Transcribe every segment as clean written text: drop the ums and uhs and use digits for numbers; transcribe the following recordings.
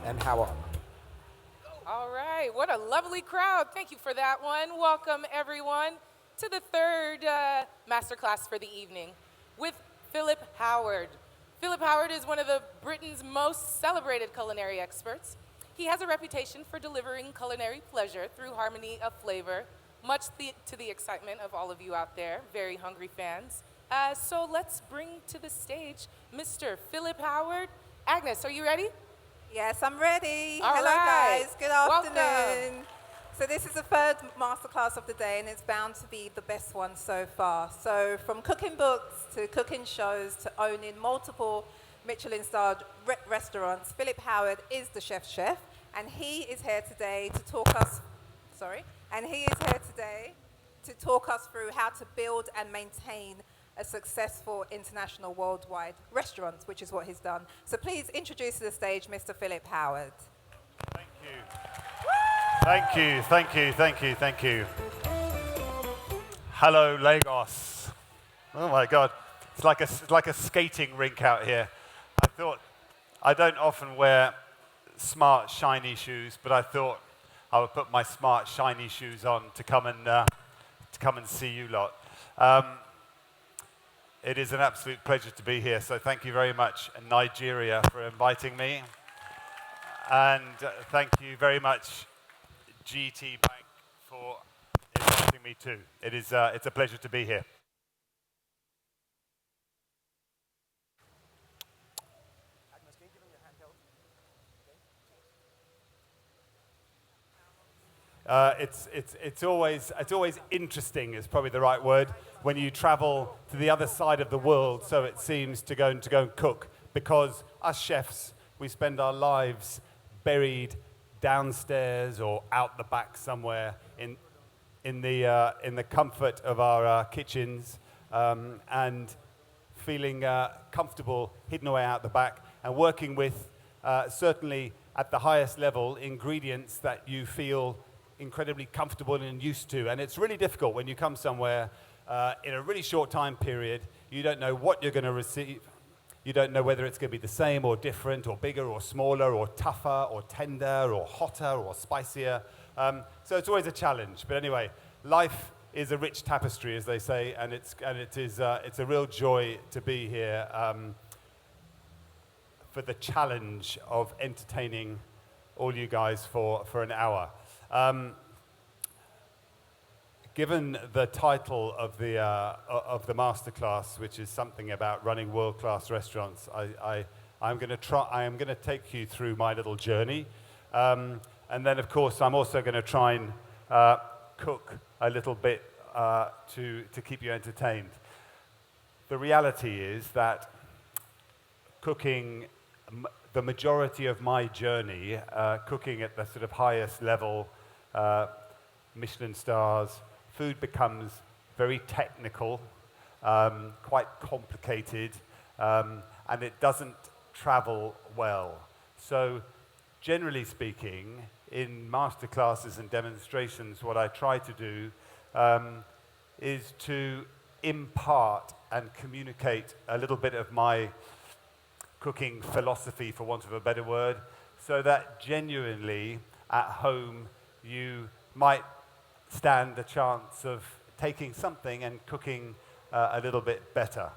and how All right, what a lovely crowd. Thank you for that one. Welcome, everyone, to the third masterclass for the evening with Philip Howard. Philip Howard is one of Britain's most celebrated culinary experts. He has a reputation for delivering culinary pleasure through harmony of flavor, much to the excitement of all of you out there, very hungry fans. So let's bring to the stage Mr. Philip Howard. Agnes, are you ready? Yes, I'm ready. All Hello, right. guys. Good Welcome. afternoon. So this is the third masterclass of the day, and it's bound to be the best one so far. So from cooking books to cooking shows to owning multiple Michelin-starred restaurants, Philip Howard is the chef, and he is here today to talk us. Sorry, and he is here today to talk us through how to build and maintain a successful international worldwide restaurant, which is what he's done. So please introduce to the stage Mr. Philip Howard. Thank you. Thank you, thank you, thank you, thank you. Hello, Lagos. Oh my God, it's like a skating rink out here. I thought, I don't often wear smart, shiny shoes, but I thought I would put my smart, shiny shoes on to come and see you lot. It is an absolute pleasure to be here, so thank you very much, Nigeria, for inviting me. And thank you very much, GTBank, for inviting me too. It's a pleasure to be here. It's always interesting is probably the right word when you travel to the other side of the world, so it seems, to go and cook, because us chefs, we spend our lives buried downstairs or out the back somewhere in the comfort of our kitchens and feeling comfortable hidden away out the back and working with certainly at the highest level ingredients that you feel incredibly comfortable and used to. And it's really difficult when you come somewhere in a really short time period. You don't know what you're going to receive. You don't know whether it's going to be the same or different or bigger or smaller or tougher or tender or hotter or spicier. So it's always a challenge. But anyway, life is a rich tapestry, as they say, and it's a real joy to be here for the challenge of entertaining all you guys for an hour. Given the title of the masterclass, which is something about running world-class restaurants, I am going to take you through my little journey, and then of course I'm also going to try and cook a little bit to keep you entertained. The reality is that cooking, the majority of my journey, cooking at the sort of highest level, Michelin stars, food becomes very technical, quite complicated, and it doesn't travel well. So generally speaking, in masterclasses and demonstrations, what I try to do is to impart and communicate a little bit of my cooking philosophy, for want of a better word, so that genuinely at home you might stand a chance of taking something and cooking a little bit better.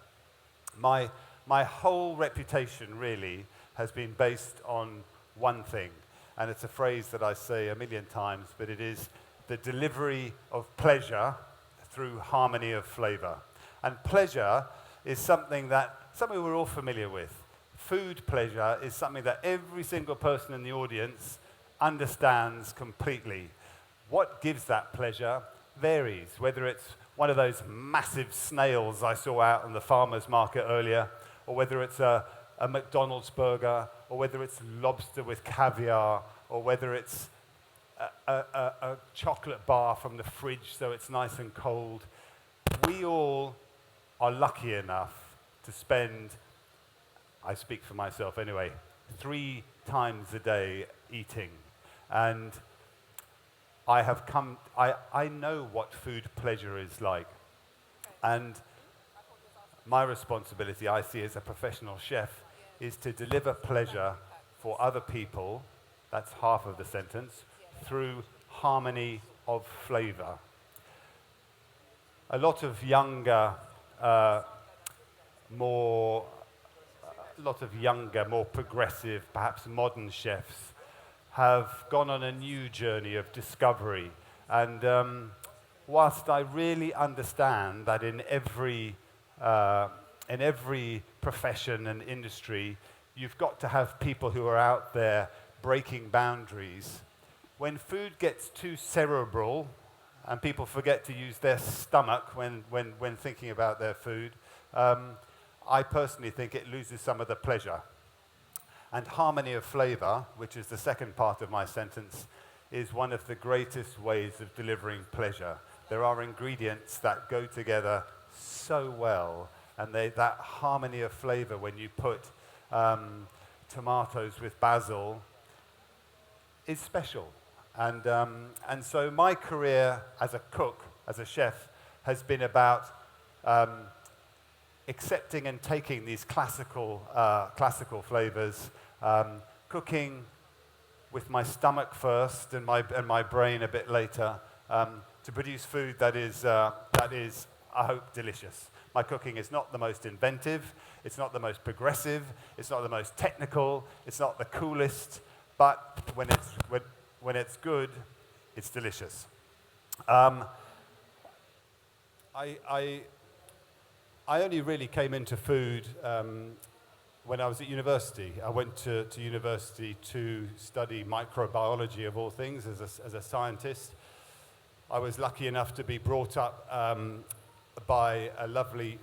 My whole reputation really has been based on one thing, and it's a phrase that I say a million times, but it is the delivery of pleasure through harmony of flavor. And pleasure is something we're all familiar with. Food pleasure is something that every single person in the audience understands completely. What gives that pleasure varies, whether it's one of those massive snails I saw out in the farmer's market earlier, or whether it's a McDonald's burger, or whether it's lobster with caviar, or whether it's a chocolate bar from the fridge so it's nice and cold. We all are lucky enough to spend, I speak for myself anyway, 3 times a day eating. And I know what food pleasure is like. And my responsibility, I see as a professional chef, is to deliver pleasure for other people that's half of the sentence, through harmony of flavor. A lot of younger, more more progressive, perhaps modern chefs have gone on a new journey of discovery. And whilst I really understand that in every profession and industry, you've got to have people who are out there breaking boundaries, when food gets too cerebral and people forget to use their stomach when thinking about their food, I personally think it loses some of the pleasure. And harmony of flavor, which is the second part of my sentence, is one of the greatest ways of delivering pleasure. There are ingredients that go together so well, and that harmony of flavor when you put tomatoes with basil is special. And so my career as a cook, as a chef, has been about accepting and taking these classical flavors, cooking with my stomach first and my brain a bit later, to produce food that is, I hope, delicious. My cooking is not the most inventive, it's not the most progressive, it's not the most technical, it's not the coolest, but when it's good, it's delicious. I only really came into food when I was at university. I went to university to study microbiology, of all things, as a scientist. I was lucky enough to be brought up by a lovely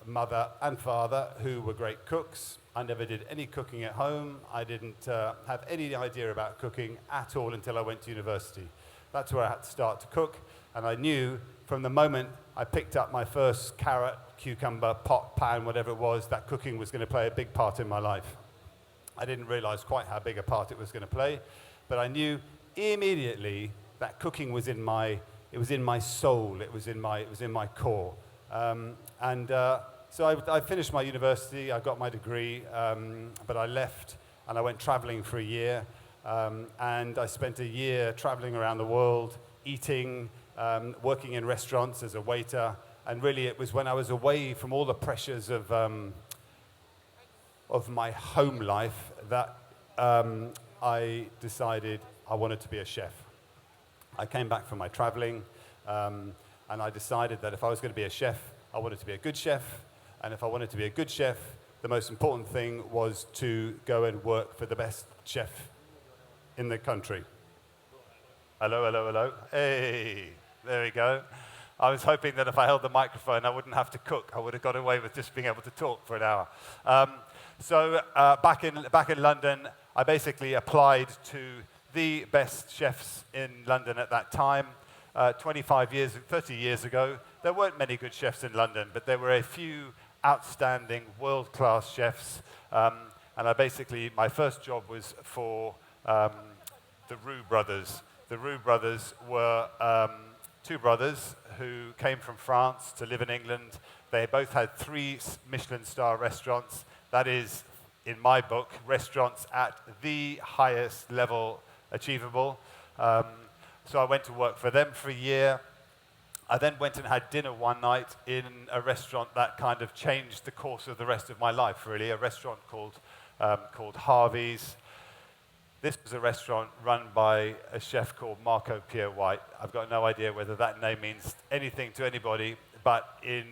mother and father who were great cooks. I never did any cooking at home. I didn't have any idea about cooking at all until I went to university. That's where I had to start to cook, and I knew from the moment I picked up my first carrot, cucumber, pot, pan, whatever it was, that cooking was going to play a big part in my life. I didn't realize quite how big a part it was going to play, but I knew immediately that cooking was in my soul, it was in my core. So I finished my university, I got my degree, but I left and I went traveling for a year, and I spent a year traveling around the world, eating, working in restaurants as a waiter, and really it was when I was away from all the pressures of my home life that I decided I wanted to be a chef. I came back from my traveling, and I decided that if I was going to be a chef, I wanted to be a good chef, and if I wanted to be a good chef, the most important thing was to go and work for the best chef in the country. Hello, hello, hello. Hey, there we go. I was hoping that if I held the microphone, I wouldn't have to cook. I would have got away with just being able to talk for an hour. So back in London, I basically applied to the best chefs in London at that time. 30 years ago, there weren't many good chefs in London, but there were a few outstanding world-class chefs. And my first job was for the Roux brothers. The Roux brothers were two brothers who came from France to live in England. They both had 3 Michelin star restaurants. That is, in my book, restaurants at the highest level achievable. So I went to work for them for a year. I then went and had dinner one night in a restaurant that kind of changed the course of the rest of my life, really, a restaurant called Harvey's. This was a restaurant run by a chef called Marco Pierre White. I've got no idea whether that name means anything to anybody, but in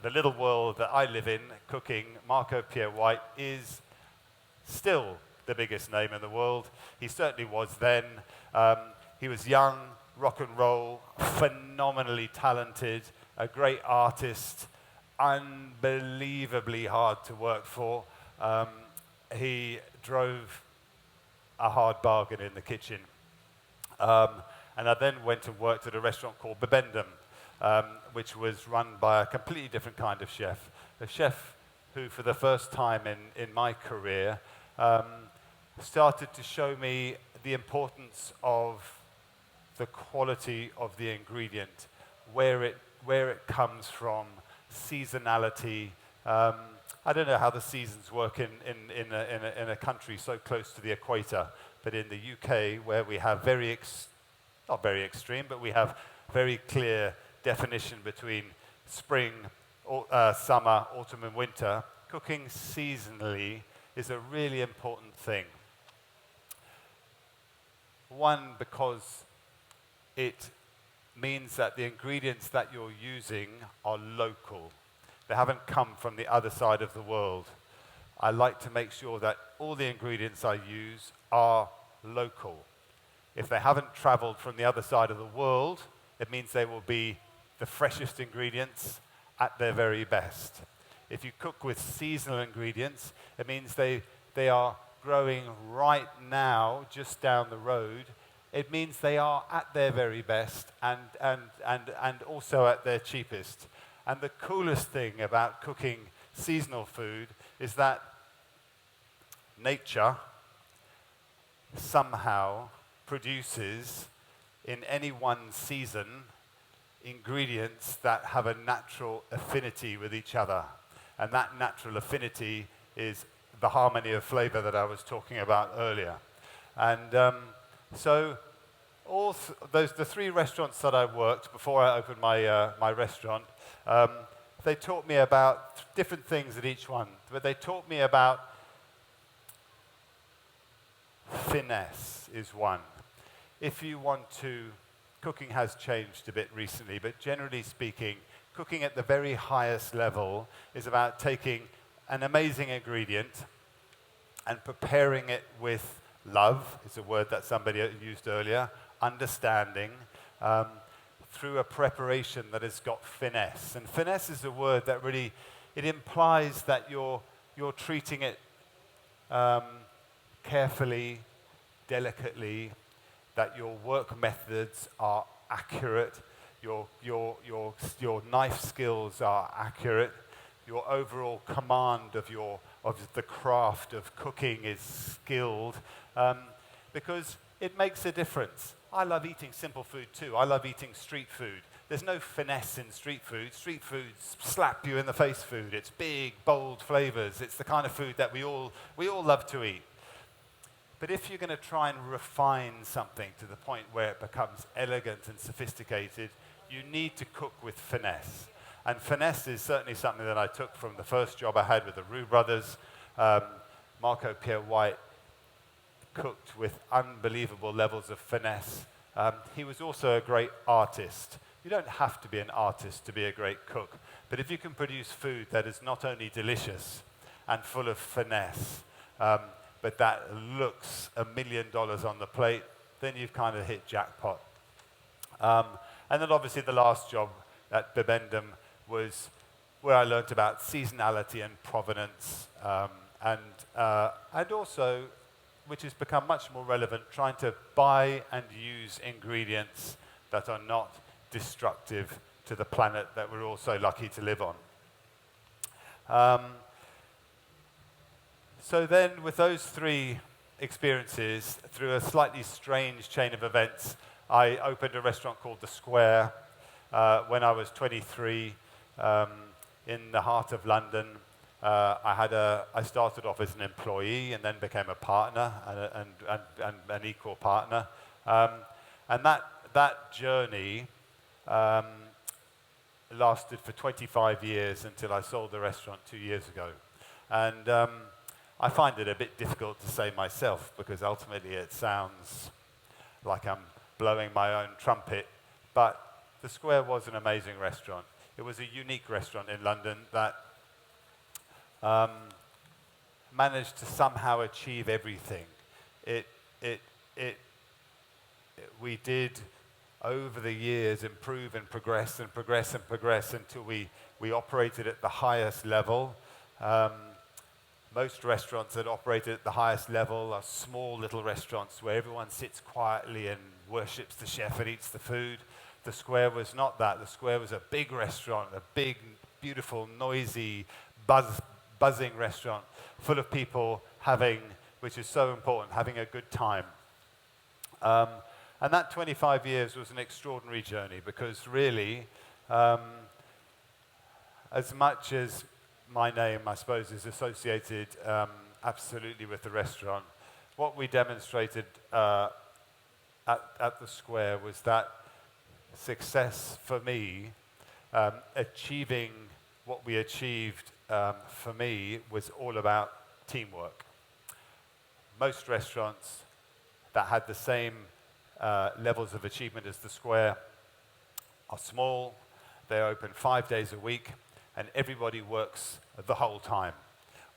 the little world that I live in, cooking, Marco Pierre White is still the biggest name in the world. He certainly was then. He was young, rock and roll, phenomenally talented, a great artist, unbelievably hard to work for. He drove a hard bargain in the kitchen. And I then went and worked at a restaurant called Bibendum, which was run by a completely different kind of chef. A chef who, for the first time in my career, started to show me the importance of the quality of the ingredient, where it comes from, seasonality. I don't know how the seasons work in a country so close to the equator, but in the UK, where we have not very extreme, but we have very clear definition between spring, summer, autumn, and winter, cooking seasonally is a really important thing. One, because it means that the ingredients that you're using are local. They haven't come from the other side of the world. I like to make sure that all the ingredients I use are local. If they haven't traveled from the other side of the world, it means they will be the freshest ingredients at their very best. If you cook with seasonal ingredients, it means they are growing right now, just down the road. It means they are at their very best and also at their cheapest. And the coolest thing about cooking seasonal food is that nature somehow produces in any one season ingredients that have a natural affinity with each other. And that natural affinity is the harmony of flavor that I was talking about earlier. And so the three restaurants that I worked before I opened my restaurant, they taught me about different things at each one. But they taught me about finesse is one. If you want to, cooking has changed a bit recently, but generally speaking, cooking at the very highest level is about taking an amazing ingredient and preparing it with love, is a word that somebody used earlier, understanding, through a preparation that has got finesse. And finesse is a word that really, it implies that you're treating it carefully, delicately, that your work methods are accurate, your knife skills are accurate, your overall command of the craft of cooking is skilled, because it makes a difference. I love eating simple food too. I love eating street food. There's no finesse in street food. Street food slap you in the face food. It's big, bold flavors. It's the kind of food that we all love to eat. But if you're going to try and refine something to the point where it becomes elegant and sophisticated, you need to cook with finesse. And finesse is certainly something that I took from the first job I had with the Roux brothers. Marco Pierre White cooked with unbelievable levels of finesse. He was also a great artist. You don't have to be an artist to be a great cook. But if you can produce food that is not only delicious and full of finesse, but that looks $1 million on the plate, then you've kind of hit jackpot. And then obviously the last job at Bibendum was where I learned about seasonality and provenance, and also, which has become much more relevant, trying to buy and use ingredients that are not destructive to the planet that we're all so lucky to live on. So then, with those three experiences, through a slightly strange chain of events, I opened a restaurant called The Square when I was 23 in the heart of London. I started off as an employee and then became a partner and an equal partner. And that journey lasted for 25 years until I sold the restaurant 2 years ago. And I find it a bit difficult to say myself because ultimately it sounds like I'm blowing my own trumpet. But The Square was an amazing restaurant. It was a unique restaurant in London that managed to somehow achieve everything. We did, over the years, improve and progress and progress and progress until we operated at the highest level. Most restaurants that operated at the highest level are small little restaurants where everyone sits quietly and worships the chef and eats the food. The Square was not that. The Square was a big restaurant, a big, beautiful, noisy, buzzing restaurant full of people having, which is so important, having a good time. And that 25 years was an extraordinary journey because really, as much as my name, I suppose, is associated absolutely with the restaurant. What we demonstrated at the Square was that success for me, achieving what we achieved for me was all about teamwork. Most restaurants that had the same levels of achievement as the Square are small, they're open 5 days a week, and everybody works the whole time.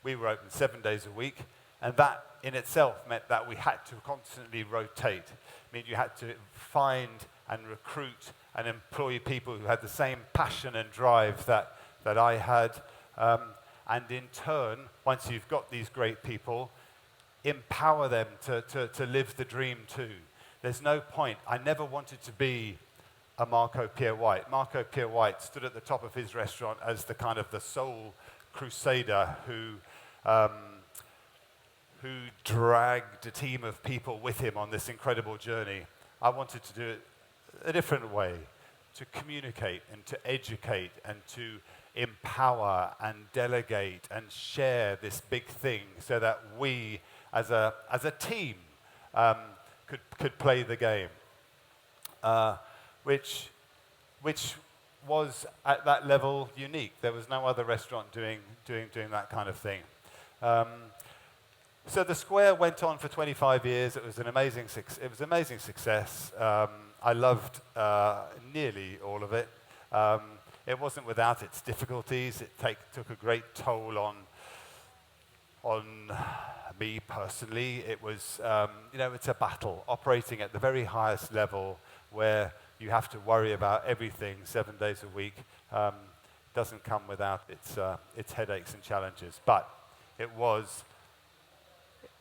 We were open 7 days a week, and that in itself meant that we had to constantly rotate. I mean, you had to find and recruit and employ people who had the same passion and drive that I had. And in turn, once you've got these great people, empower them to live the dream too. There's no point. I never wanted to be a Marco Pierre White. Marco Pierre White stood at the top of his restaurant as the kind of the sole crusader who dragged a team of people with him on this incredible journey. I wanted to do it a different way, to communicate and to educate and to empower and delegate and share this big thing so that we as a team could play the game, which was at that level unique. There was no other restaurant doing that kind of thing. So the Square went on for 25 years. It was an amazing success. I loved nearly all of it. It wasn't without its difficulties. It took a great toll on me personally. It was, it's a battle operating at the very highest level where you have to worry about everything 7 days a week. Doesn't come without its headaches and challenges. But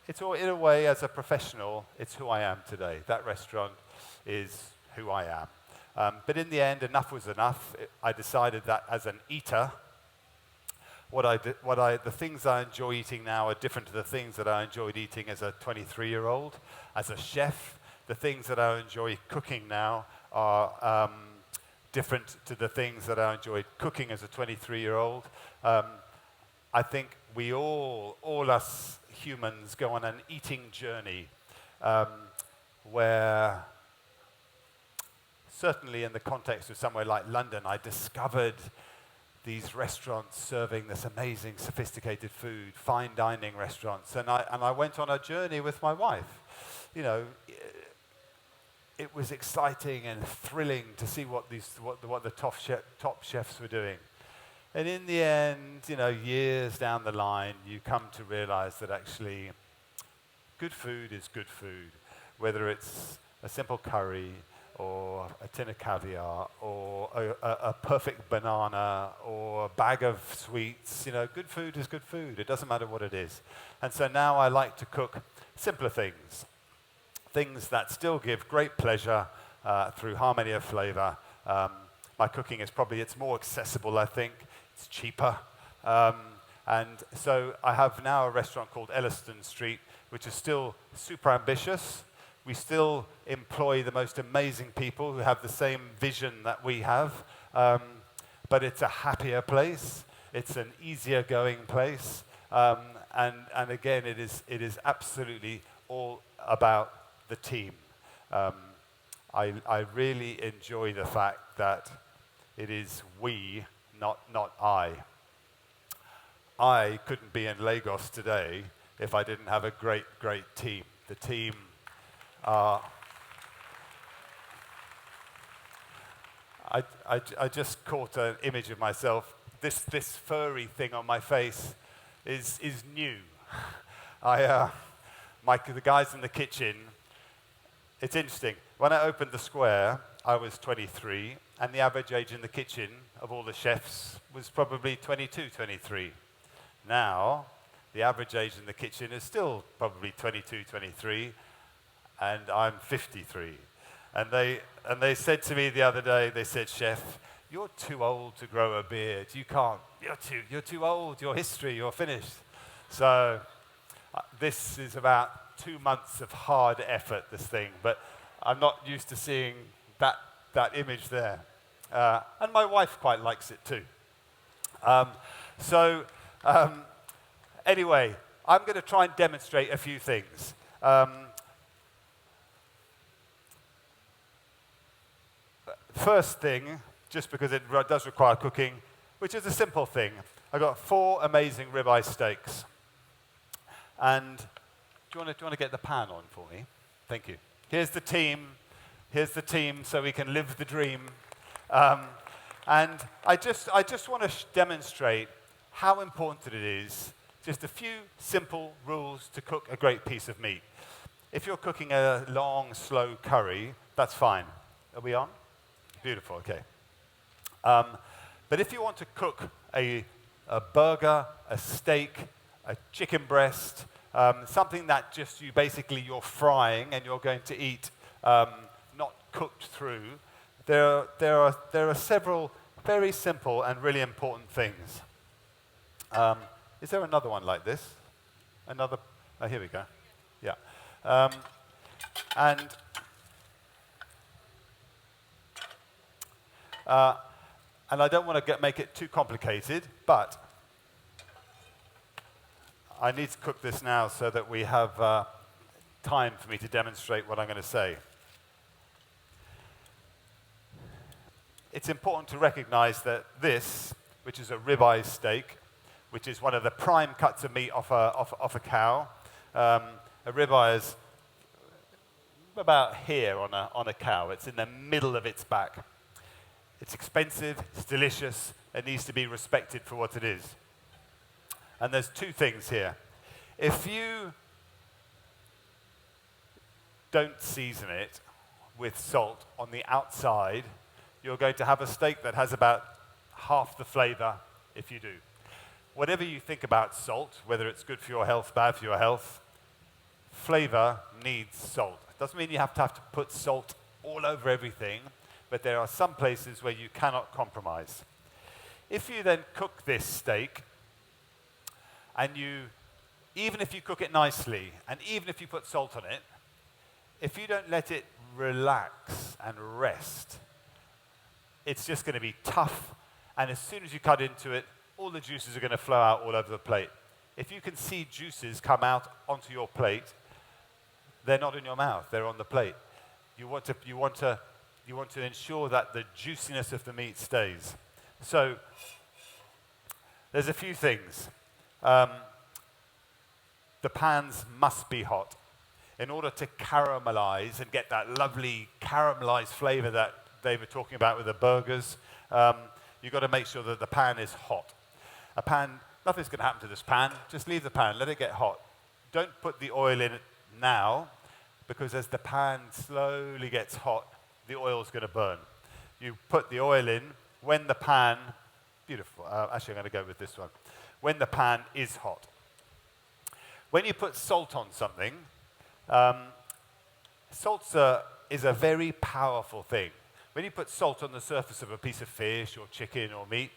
it's all, in a way, as a professional, it's who I am today. That restaurant is who I am. But in the end, enough was enough. I decided that as an eater, the things I enjoy eating now are different to the things that I enjoyed eating as a 23-year-old. As a chef, the things that I enjoy cooking now are different to the things that I enjoyed cooking as a 23-year-old. I think we all us humans go on an eating journey where, certainly in the context of somewhere like London, I discovered these restaurants serving this amazing, sophisticated food, fine dining restaurants, and I went on a journey with my wife. You know, it was exciting and thrilling to see what the top chefs were doing. And in the end, years down the line, you come to realize that actually good food is good food, whether it's a simple curry or a tin of caviar or a perfect banana or a bag of sweets. Good food is good food. It doesn't matter what it is. And so now I like to cook simpler things that still give great pleasure through harmony of flavor. My cooking it's more accessible, I think. It's cheaper. And so I have now a restaurant called Elliston Street, which is still super ambitious. We still employ the most amazing people who have the same vision that we have. But it's a happier place. It's an easier going place. And again, it is absolutely all about the team. I really enjoy the fact that it is we, not I. I couldn't be in Lagos today if I didn't have a great team. The team are... I just caught an image of myself. This furry thing on my face is new. The guys in the kitchen, it's interesting. When I opened the Square, I was 23, and the average age in the kitchen of all the chefs was probably 22, 23. Now, the average age in the kitchen is still probably 22, 23, and I'm 53. And they said to me the other day, they said, "Chef, you're too old to grow a beard. You can't. You're too old. Your history. You're finished." So this is about 2 months of hard effort, this thing, but I'm not used to seeing that image there. And my wife quite likes it too. So Anyway, I'm going to try and demonstrate a few things. First thing, just because it does require cooking, which is a simple thing. I got 4 amazing ribeye steaks. And do you want to get the pan on for me? Thank you. Here's the team. Here's the team so we can live the dream. And I just want to demonstrate how important it is. Just a few simple rules to cook a great piece of meat. If you're cooking a long, slow curry, that's fine. Are we on? Beautiful, okay. But if you want to cook a burger, a steak, a chicken breast, something that just you're frying and you're going to eat, not cooked through, there are several very simple and really important things. Is there another one like this? Another? Oh, here we go. Yeah. And I don't want to make it too complicated, but I need to cook this now so that we have time for me to demonstrate what I'm going to say. It's important to recognize that this, which is a ribeye steak, which is one of the prime cuts of meat off a cow, a ribeye is about here on a cow. It's in the middle of its back. It's expensive, it's delicious, it needs to be respected for what it is. And there's 2 things here. If you don't season it with salt on the outside, you're going to have a steak that has about half the flavor if you do. Whatever you think about salt, whether it's good for your health, bad for your health, flavor needs salt. It doesn't mean you have to put salt all over everything, but there are some places where you cannot compromise. If you then cook this steak, and even if you cook it nicely, and even if you put salt on it, if you don't let it relax and rest, it's just going to be tough, and as soon as you cut into it, all the juices are going to flow out all over the plate. If you can see juices come out onto your plate, they're not in your mouth, they're on the plate. You want to ensure that the juiciness of the meat stays. So there's a few things. The pans must be hot. In order to caramelize and get that lovely caramelized flavor that they were talking about with the burgers, you've got to make sure that the pan is hot. A pan, nothing's going to happen to this pan. Just leave the pan, let it get hot. Don't put the oil in it now, because as the pan slowly gets hot, the oil's going to burn. You put the oil in when the pan, beautiful, actually I'm going to go with this one, when the pan is hot. When you put salt on something, salt is a very powerful thing. When you put salt on the surface of a piece of fish or chicken or meat,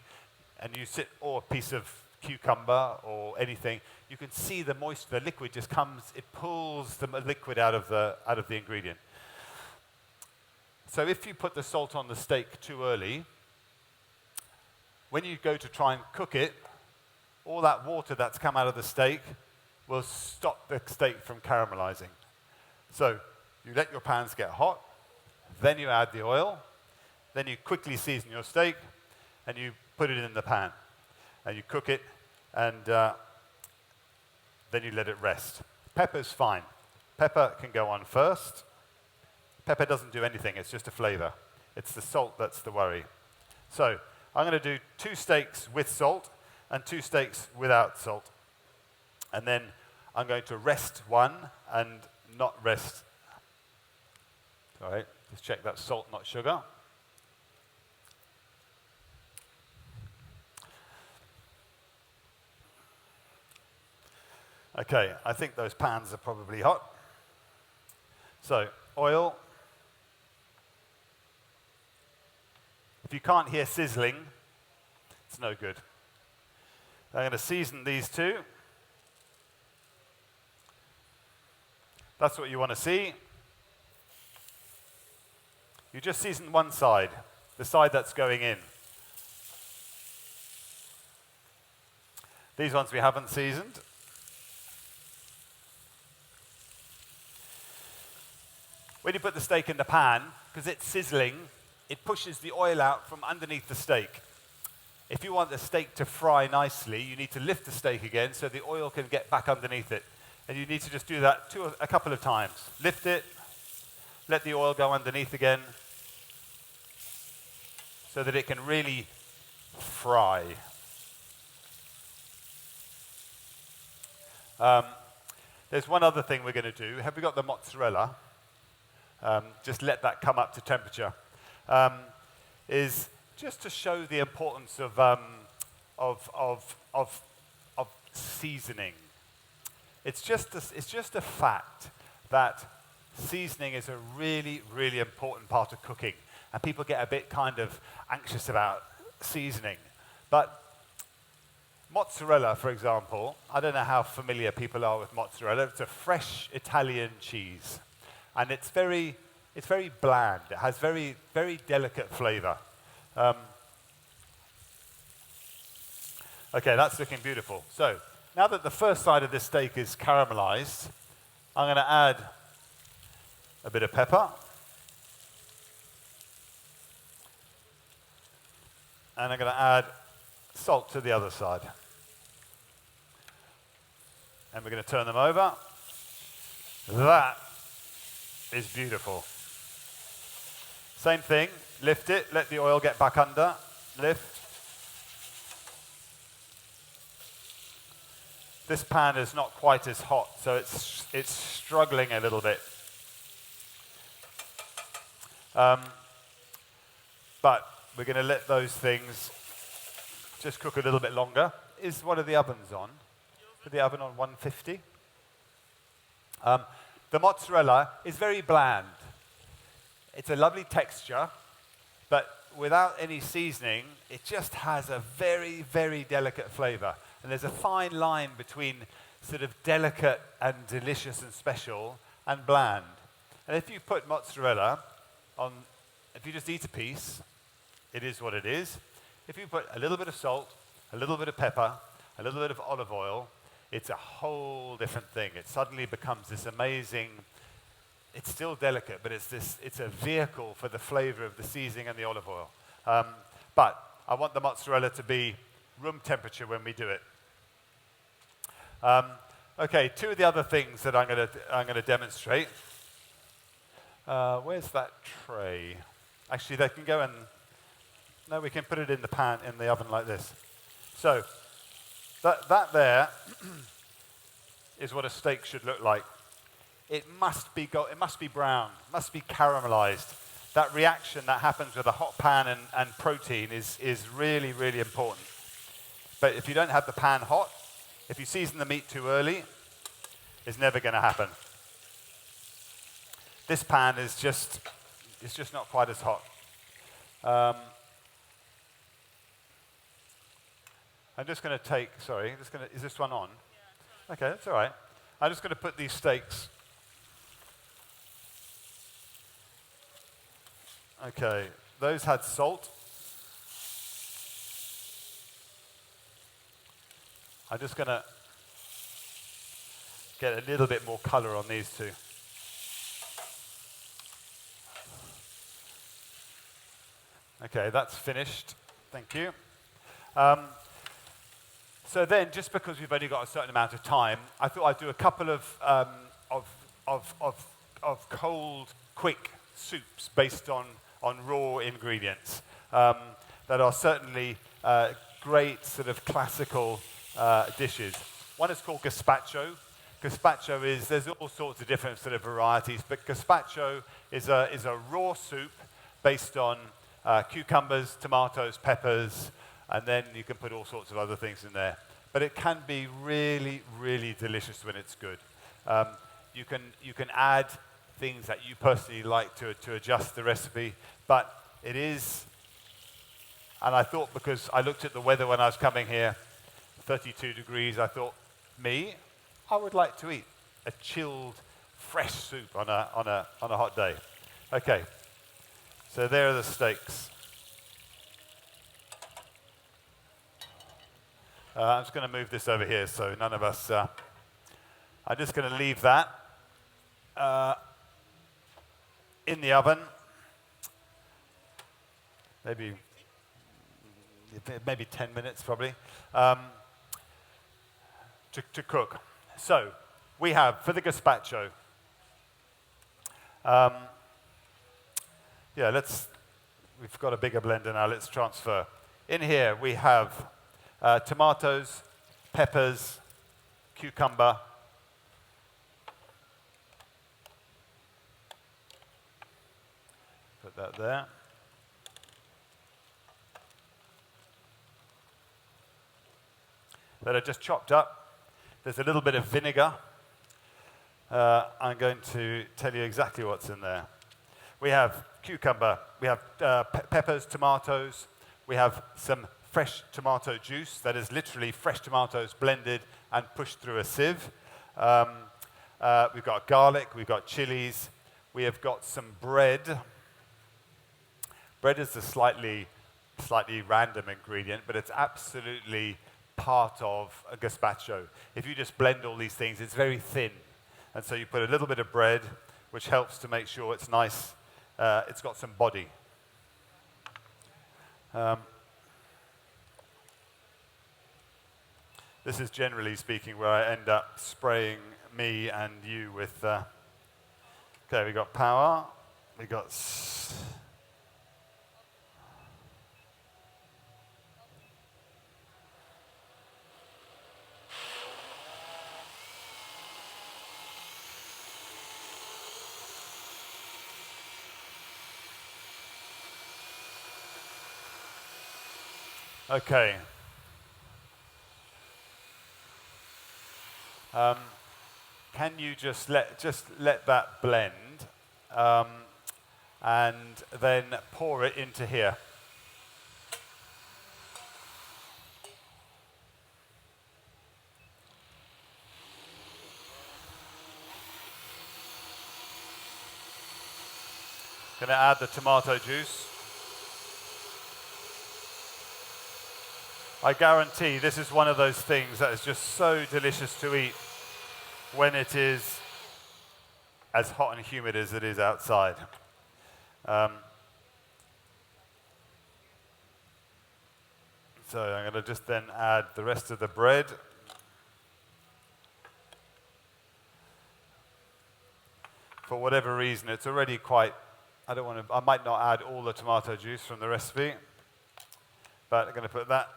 and or a piece of cucumber or anything, you can see the moisture, the liquid just comes, it pulls the liquid out of the ingredient. So if you put the salt on the steak too early, when you go to try and cook it, all that water that's come out of the steak will stop the steak from caramelizing. So you let your pans get hot, then you add the oil, then you quickly season your steak, and you put it in the pan, and you cook it, and then you let it rest. Pepper's fine. Pepper can go on first. Pepper doesn't do anything, it's just a flavor. It's the salt that's the worry. So I'm going to do 2 steaks with salt and 2 steaks without salt. And then I'm going to rest one and not rest. All right, just check that's salt, not sugar. Okay, I think those pans are probably hot. So, oil. If you can't hear sizzling, it's no good. I'm going to season these 2. That's what you want to see. You just season one side, the side that's going in. These ones we haven't seasoned. When you put the steak in the pan, because it's sizzling, it pushes the oil out from underneath the steak. If you want the steak to fry nicely, you need to lift the steak again so the oil can get back underneath it. And you need to just do that a couple of times. Lift it, let the oil go underneath again so that it can really fry. There's one other thing we're going to do. Have we got the mozzarella? Just let that come up to temperature. Is just to show the importance of seasoning. It's just a fact that seasoning is a really, really important part of cooking. And people get a bit kind of anxious about seasoning. But mozzarella, for example, I don't know how familiar people are with mozzarella. It's a fresh Italian cheese. And it's very bland. It has very, very delicate flavor. Okay, that's looking beautiful. So now that the first side of this steak is caramelized, I'm going to add a bit of pepper. And I'm going to add salt to the other side. And we're going to turn them over. That is beautiful. Same thing, lift it, let the oil get back under, lift. This pan is not quite as hot, so it's struggling a little bit. But we're going to let those things just cook a little bit longer. Is one of the ovens on? Is the oven on 150? The mozzarella is very bland. It's a lovely texture, but without any seasoning, it just has a very, very delicate flavor. And there's a fine line between sort of delicate and delicious and special and bland. And if you put mozzarella on, if you just eat a piece, it is what it is. If you put a little bit of salt, a little bit of pepper, a little bit of olive oil, it's a whole different thing. It suddenly becomes this amazing, it's still delicate, but it's a vehicle for the flavor of the seasoning and the olive oil. But I want the mozzarella to be room temperature when we do it. Okay, two of the other things that I'm going to demonstrate. Where's that tray? Actually, they can go in. No, we can put it in the pan in the oven like this. So that there is what a steak should look like. It must be brown, must be caramelized. That reaction that happens with a hot pan and protein is really, really important. But if you don't have the pan hot, if you season the meat too early, it's never going to happen. This pan is just not quite as hot. I'm just going to take, is this one on? Yeah. Okay, that's all right. I'm just going to put these steaks. Okay, those had salt. I'm just going to get a little bit more color on these two. Okay, that's finished. Thank you. So then, just because we've only got a certain amount of time, I thought I'd do a couple of cold, quick soups based on raw ingredients that are certainly great sort of classical dishes. One is called gazpacho. Gazpacho there's all sorts of different sort of varieties, but gazpacho is a raw soup based on cucumbers, tomatoes, peppers, and then you can put all sorts of other things in there. But it can be really, really delicious when it's good. You can add things that you personally like to adjust the recipe, but it is, and I thought because I looked at the weather when I was coming here, 32 degrees, I thought, I would like to eat a chilled, fresh soup on a hot day. Okay, so there are the steaks. I'm just going to move this over here so none of us... I'm just going to leave that in the oven. Maybe 10 minutes probably, to cook. So we have, for the gazpacho, we've got a bigger blender now, let's transfer. In here we have tomatoes, peppers, cucumber, put that there. That are just chopped up. There's a little bit of vinegar. I'm going to tell you exactly what's in there. We have cucumber, we have peppers, tomatoes, we have some fresh tomato juice, that is literally fresh tomatoes blended and pushed through a sieve. We've got garlic, we've got chilies, we have got some bread. Bread is a slightly random ingredient, but it's absolutely part of a gazpacho. If you just blend all these things, it's very thin. And so you put a little bit of bread, which helps to make sure it's nice, it's got some body. This is generally speaking where I end up spraying me and you with, okay, we got power, we got okay. Can you just let that blend and then pour it into here? Going to add the tomato juice. I guarantee this is one of those things that is just so delicious to eat when it is as hot and humid as it is outside. So I'm going to just then add the rest of the bread. For whatever reason, it's already quite, I might not add all the tomato juice from the recipe, but I'm going to put that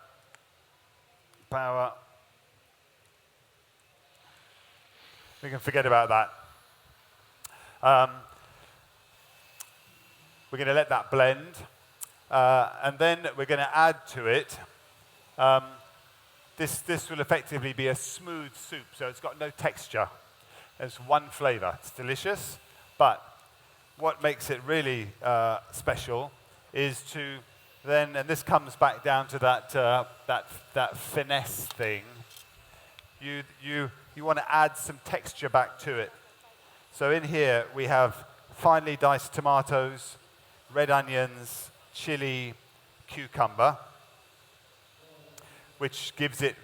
power. We can forget about that. We're going to let that blend, and then we're going to add to it. This will effectively be a smooth soup, so it's got no texture. There's one flavor. It's delicious, but what makes it really special is to then, and this comes back down to that finesse thing. You want to add some texture back to it. So in here we have finely diced tomatoes, red onions, chili, cucumber, which gives it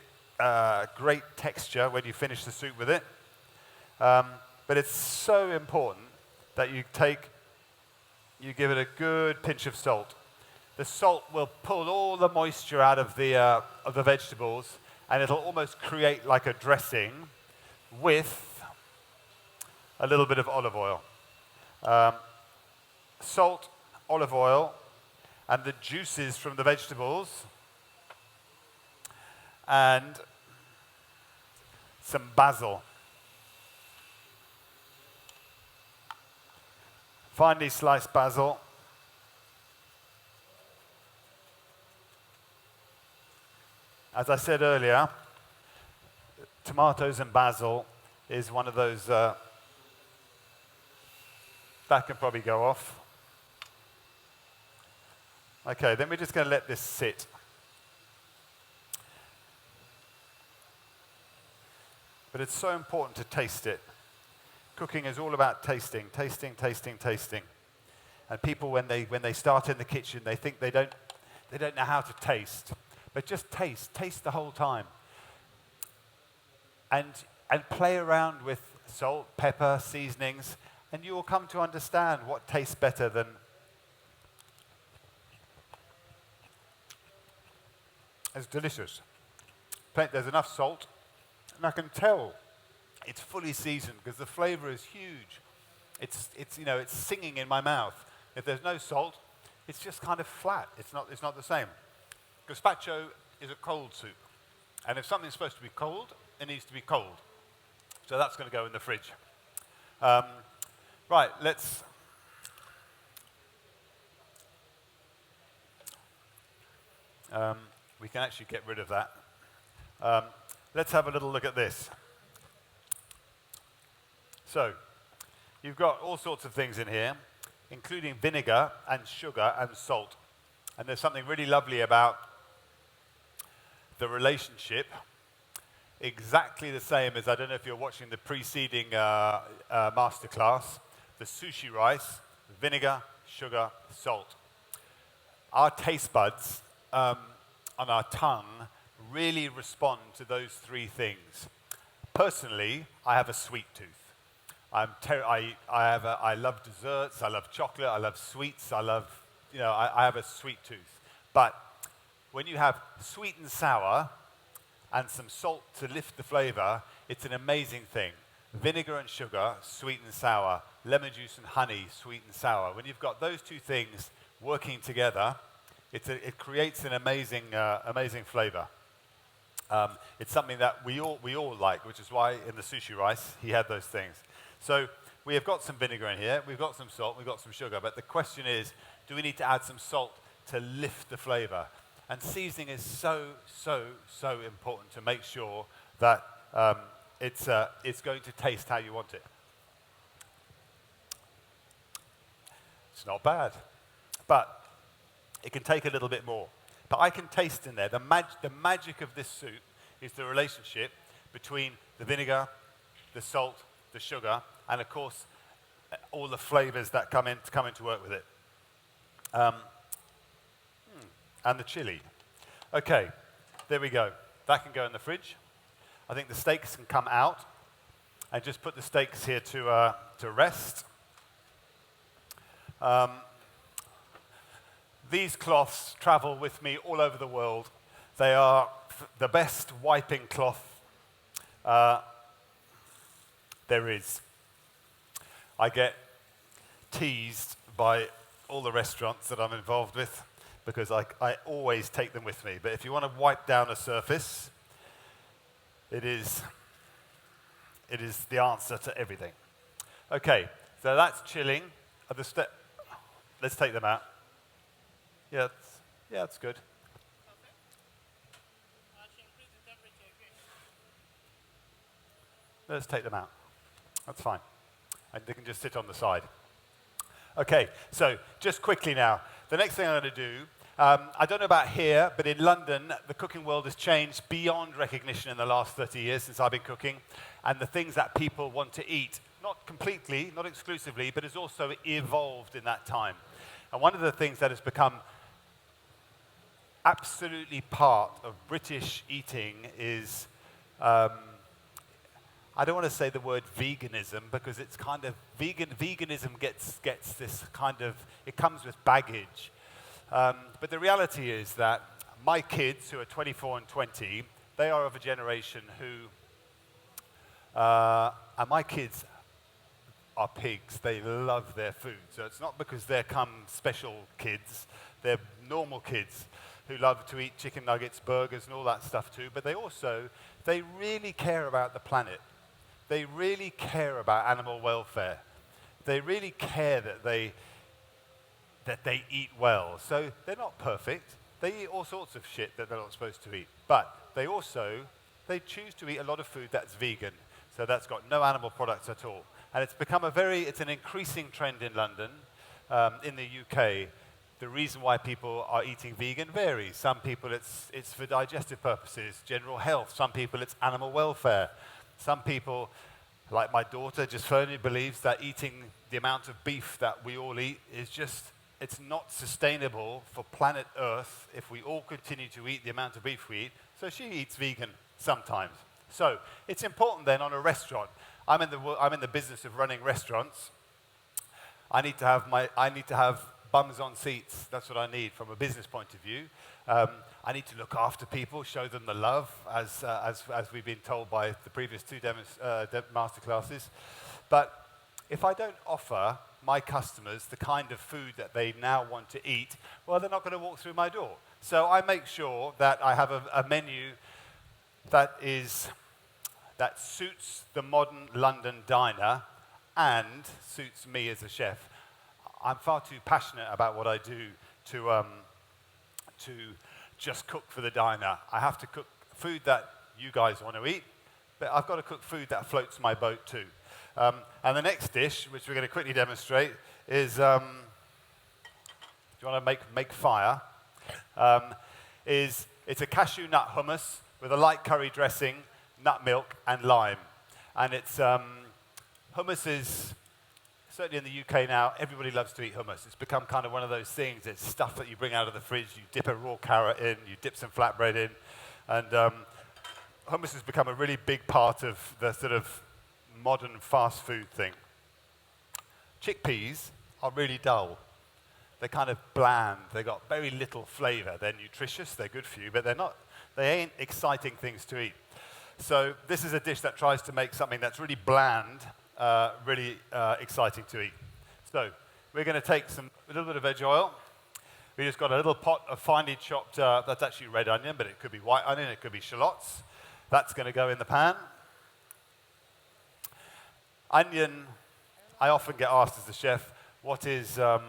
great texture when you finish the soup with it. But it's so important that you give it a good pinch of salt. The salt will pull all the moisture out of the vegetables, and it'll almost create like a dressing with a little bit of olive oil. Salt, olive oil, and the juices from the vegetables, and some basil. Finely sliced basil. As I said earlier, tomatoes and basil is one of those, that can probably go off. Okay, then we're just going to let this sit. But it's so important to taste it. Cooking is all about tasting, tasting, tasting, tasting. And people, when they start in the kitchen, they think they don't know how to taste. But just taste the whole time. and, and play around with salt, pepper, seasonings, and you will come to understand what tastes better than. It's delicious. There's enough salt, and I can tell it's fully seasoned because the flavor is huge. It's singing in my mouth. If there's no salt, it's just kind of flat. It's not the same. Gazpacho is a cold soup, and if something's supposed to be cold, it needs to be cold. So that's going to go in the fridge. Right, let's. We can actually get rid of that. Let's have a little look at this. So, you've got all sorts of things in here, including vinegar and sugar and salt. And there's something really lovely about the relationship, exactly the same as, I don't know if you're watching the preceding masterclass, the sushi rice, vinegar, sugar, salt. Our taste buds on our tongue really respond to those three things. Personally, I have a sweet tooth. I love desserts, I love chocolate, I love sweets, I have a sweet tooth. But when you have sweet and sour and some salt to lift the flavor, it's an amazing thing. Vinegar and sugar, sweet and sour. Lemon juice and honey, sweet and sour. When you've got those two things working together, it creates an amazing flavor. It's something that we all like, which is why in the sushi rice, he had those things. So we have got some vinegar in here, we've got some salt, we've got some sugar, but the question is, do we need to add some salt to lift the flavor? And seasoning is so important to make sure that it's going to taste how you want it. It's not bad, but it can take a little bit more. But I can taste in there, the magic of this soup is the relationship between the vinegar, the salt, the sugar, and of course, all the flavors that come in to work with it. And the chili. Okay, there we go. That can go in the fridge. I think the steaks can come out. And just put the steaks here to rest. These cloths travel with me all over the world. They are the best wiping cloth there is. I get teased by all the restaurants that I'm involved with because I always take them with me. But if you want to wipe down a surface, it is the answer to everything. Okay, so that's chilling. Let's take them out. Yeah, that's good. Let's take them out. That's fine. And they can just sit on the side. Okay, so just quickly now. The next thing I'm going to do, I don't know about here, but in London, the cooking world has changed beyond recognition in the last 30 years since I've been cooking. And the things that people want to eat, not completely, not exclusively, but has also evolved in that time. And one of the things that has become absolutely part of British eating is, I don't want to say the word veganism because it's kind of, veganism gets this kind of, it comes with baggage. But the reality is that my kids, who are 24 and 20, they are of a generation who, and my kids are pigs. They love their food. So it's not because they're special kids. They're normal kids who love to eat chicken nuggets, burgers, and all that stuff too. But they really care about the planet. They really care about animal welfare. They really care that they eat well. So they're not perfect. They eat all sorts of shit that they're not supposed to eat. But they choose to eat a lot of food that's vegan. So that's got no animal products at all. And it's become it's an increasing trend in London, in the UK. The reason why people are eating vegan varies. Some people it's for digestive purposes, general health. Some people it's animal welfare. Some people, like my daughter, just firmly believes that eating the amount of beef that we all eat is it's not sustainable for planet Earth if we all continue to eat the amount of beef we eat. So she eats vegan sometimes. So it's important then on a restaurant. I'm in the business of running restaurants. I need to have bums on seats. That's what I need from a business point of view. I need to look after people, show them the love, as we've been told by the previous two masterclasses. But if I don't offer my customers the kind of food that they now want to eat, well, they're not going to walk through my door. So I make sure that I have a menu that suits the modern London diner and suits me as a chef. I'm far too passionate about what I do to just cook for the diner. I have to cook food that you guys want to eat, but I've got to cook food that floats my boat too. And the next dish, which we're going to quickly demonstrate, is, do you want to make fire? It's a cashew nut hummus with a light curry dressing, nut milk, and lime. And it's hummus is, certainly in the UK now, everybody loves to eat hummus. It's become kind of one of those things. It's stuff that you bring out of the fridge, you dip a raw carrot in, you dip some flatbread in, and hummus has become a really big part of the sort of modern fast food thing. Chickpeas are really dull. They're kind of bland. They've got very little flavor. They're nutritious, they're good for you, but they ain't exciting things to eat. So this is a dish that tries to make something that's really bland, really exciting to eat. So we're going to take a little bit of veg oil. We just got a little pot of finely chopped, that's actually red onion, but it could be white onion, it could be shallots. That's going to go in the pan. Onion, I often get asked as a chef, what is the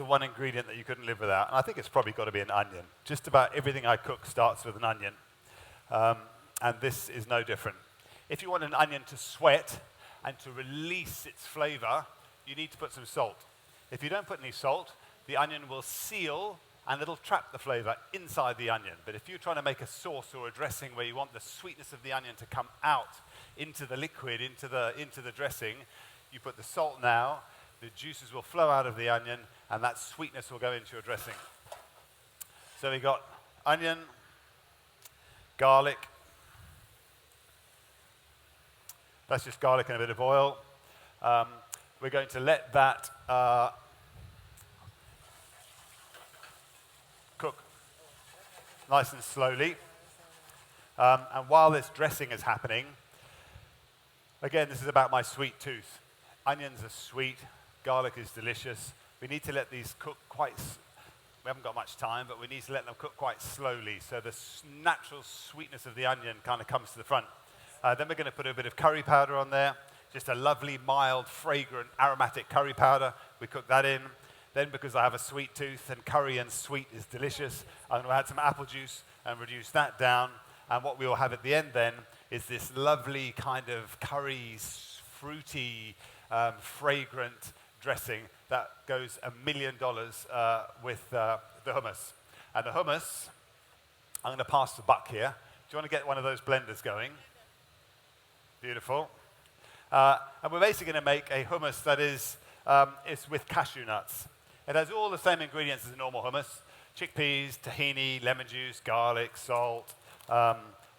one ingredient that you couldn't live without? And I think it's probably got to be an onion. Just about everything I cook starts with an onion. And this is no different. If you want an onion to sweat and to release its flavor, you need to put some salt. If you don't put any salt, the onion will seal and it'll trap the flavor inside the onion. But if you're trying to make a sauce or a dressing where you want the sweetness of the onion to come out into the liquid, into the dressing, you put the salt now, the juices will flow out of the onion, and that sweetness will go into your dressing. So we got onion, garlic. That's just garlic and a bit of oil. We're going to let that cook nice and slowly. And while this dressing is happening, again, this is about my sweet tooth. Onions are sweet, garlic is delicious. We need to let these cook we haven't got much time, but we need to let them cook quite slowly so the natural sweetness of the onion kind of comes to the front. Then we're going to put a bit of curry powder on there, just a lovely, mild, fragrant, aromatic curry powder. We cook that in. Then, because I have a sweet tooth and curry and sweet is delicious, I'm going to add some apple juice and reduce that down. And what we will have at the end then is this lovely kind of curry, fruity, fragrant dressing that goes $1 million with the hummus. And the hummus, I'm going to pass the buck here. Do you want to get one of those blenders going? Beautiful. And we're basically going to make a hummus that is with cashew nuts. It has all the same ingredients as a normal hummus: chickpeas, tahini, lemon juice, garlic, salt,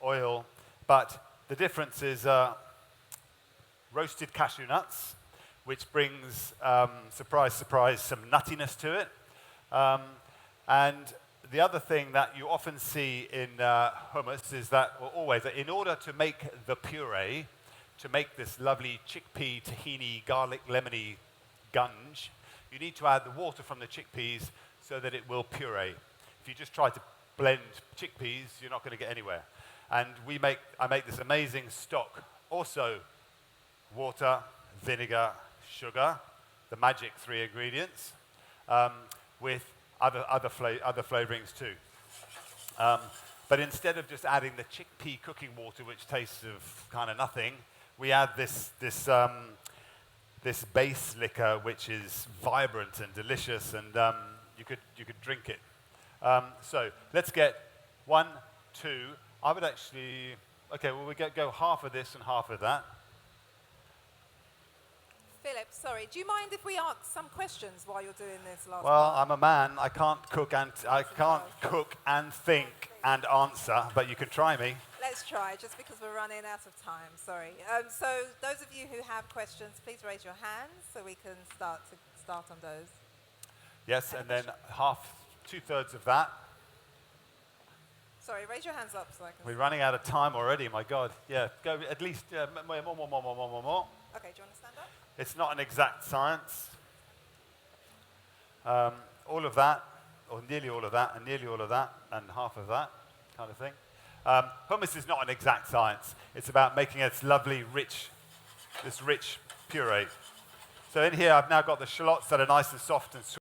oil. But the difference is roasted cashew nuts, which brings, surprise, surprise, some nuttiness to it. And the other thing that you often see in hummus is that, well, always, in order to make the puree, to make this lovely chickpea, tahini, garlic, lemony gunge, you need to add the water from the chickpeas so that it will puree. If you just try to blend chickpeas, you're not going to get anywhere. And I make this amazing stock. Also, water, vinegar, sugar, the magic 3 ingredients, with other flavorings too. But instead of just adding the chickpea cooking water, which tastes of kind of nothing, we add this base liquor, which is vibrant and delicious, and you could drink it. So let's get 1, 2. I would actually, okay, well, we go half of this and half of that. Philip, sorry, do you mind if we ask some questions while you're doing this last Well, part? I'm a man. I can't cook and think and answer, but you can try me. let's try, just because we're running out of time, sorry. So those of you who have questions, please raise your hands so we can start on those. Yes, and then two-thirds of that. Sorry, raise your hands up so I can We're running out of time already, my God. Yeah, go at least more. Okay, do you want to stand up? It's not an exact science. All of that, or nearly all of that, and nearly all of that, and half of that kind of thing. Hummus is not an exact science. It's about making this lovely, rich puree. So in here, I've now got the shallots that are nice and soft and sweet.